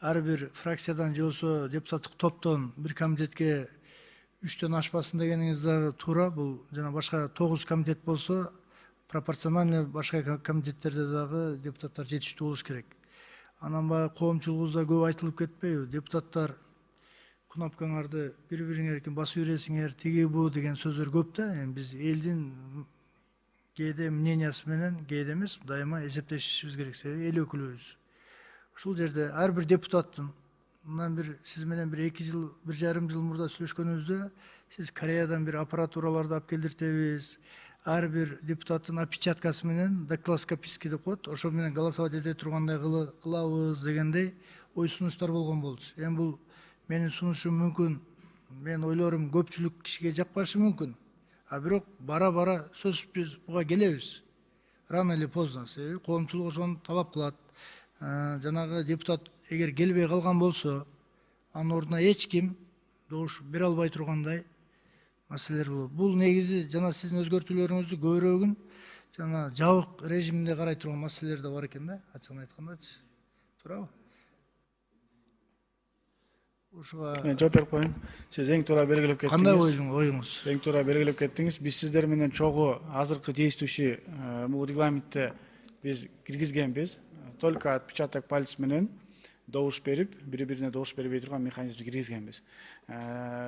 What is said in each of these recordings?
ар бир фракциядан же болбосо депутаттык топтон бир комитетке 3төн ашпасын дегениңиз дагы туура. Бул жана башка 9 комитет болсо пропорционально башка комитеттерде дагы депутаттар жетиштүү болуш керек. Анан баягы коомчулугубузда көп айтылып кетпейби? Депутаттар кнопкаңарды бири-бириңердикин басып бересиңер, тиги бу деген сөздөр көп да. Эми биз элдин кээде мнениясы менен, кээде эмес, дайыма эсептешишибиз керек. Себеби эл өкүлүбүз. Ушул жерде ар бир депутаттын мындан бир сиз менен бир 2 жыл, 1,5 жыл мурда сүйлөшкөнүбүздө сиз Кореядан бир аппаратураларды алып келдиртебиз. Ар бир депутаттын опечаткасы менен дактилоскопический деп коет. Ошо менен голосовать эте тургандай кылабыз дегендей ой сунуштар болгон болчу. Эми бул менин сунушум мүмкүн. Мен ойлорум көпчүлүк кишиге жакпашы мүмкүн. А бирок бара-бара сөзсүз биз буга келебиз. Рано или поздно. Себеби коомчулук ошону талап кылат. Жанагы депутат эгер келбей калган болсо, анын ордуна эч ким добуш бере албай тургандай маселелер болот. Бул негизи жана сиздин өзгөртүүлөрүңүздү көбүрөөгүн жана жабык режиминде карай турган маселелер да бар экен да, ачыгын айткандачы. Туурабы? Ушуга Мен жооп берип коеюн. Сиз эң туура белгилеп кеттиңиз. кандай оюңуз? Эң туура белгилеп кеттиңиз. Биз сиздер менен чогуу азыркы действующий бул регламентте биз киргизгенбиз. Только отпечаток палец менен добуш берип, бири-бирине добуш бербей турган механизмди киргизгенбиз.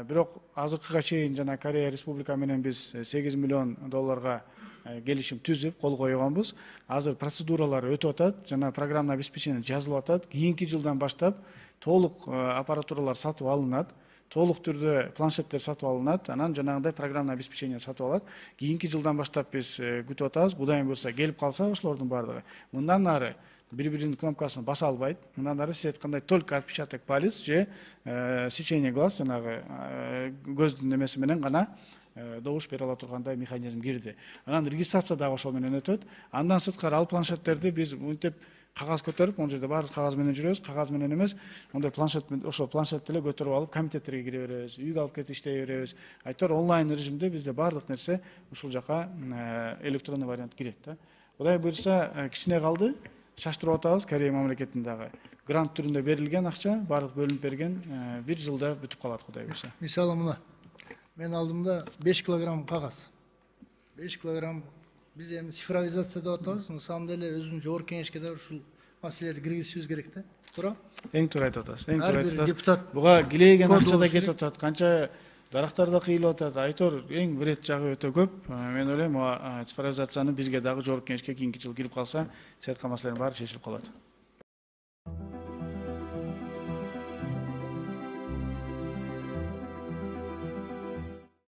Бирок азыркыга чейин жана Корея Республика менен биз $8 миллион келишим түзүп кол койгонбуз. Азыр процедуралар өтүп атат, жана программный обеспечение жазылып атат. Кийинки жылдан баштап толук аппаратуралар сатып алынат. Толук түрдө планшеттер сатып алынат, анан жанагындай программный обеспечение сатып алат. Кийинки жылдан баштап биз күтүп атабыз. Кудайым буйрса келип калса ошолордун баардыгы. Мындан ары бири-биринин кнопкасын баса албайт. Мындан ары сиз айткандай только отпечаток палец же сечение глаз, жанагы көздүн немеси менен гана добуш бере ала тургандай механизм кирди. Анан регистрация дагы ошол менен өтөт. Андан сырткары ал планшеттерди биз мынтип кагаз көтөрүп, могу жерде баары кагаз менен жүрөбүз, кагаз менен эмес, мондай планшет ошол планшетти эле көтөрүп алып комитеттерге кире беребиз, үйгө алып кетип иштей беребиз. Айтор онлайн режимде бизде баардык нерсе ушул жака электронный вариант кирет да. Кудай буйрса кичине калды. Шаштырып атабыз. Корея мамлекетиндеги грант түрүндө берилген акча, баардык бөлүнүп берген, 1 жылда бүтүп калат кудай буйрса. Мисалы мына мен алдымда 5 килограмм кагаз. 5 килограмм биз эми цифровизация деп атабыз. На самом деле өзүнүн жогорку кеңешке да ушул маселелерди киргизишибиз керек да. Туура? Эң туура айтып атасыз. Эң туура Ар айтып бир атасыз. депутат Буга килейген акча да кетип атат. Канча дарактар да кыйылып атат. Айтор эң вред жагы өтө көп. Мен ойлойм, цифровизацияны бизге дагы жогорку кеңешке кийинки жыл кирип калса, сыяткан маселелердин баары чечилип калат.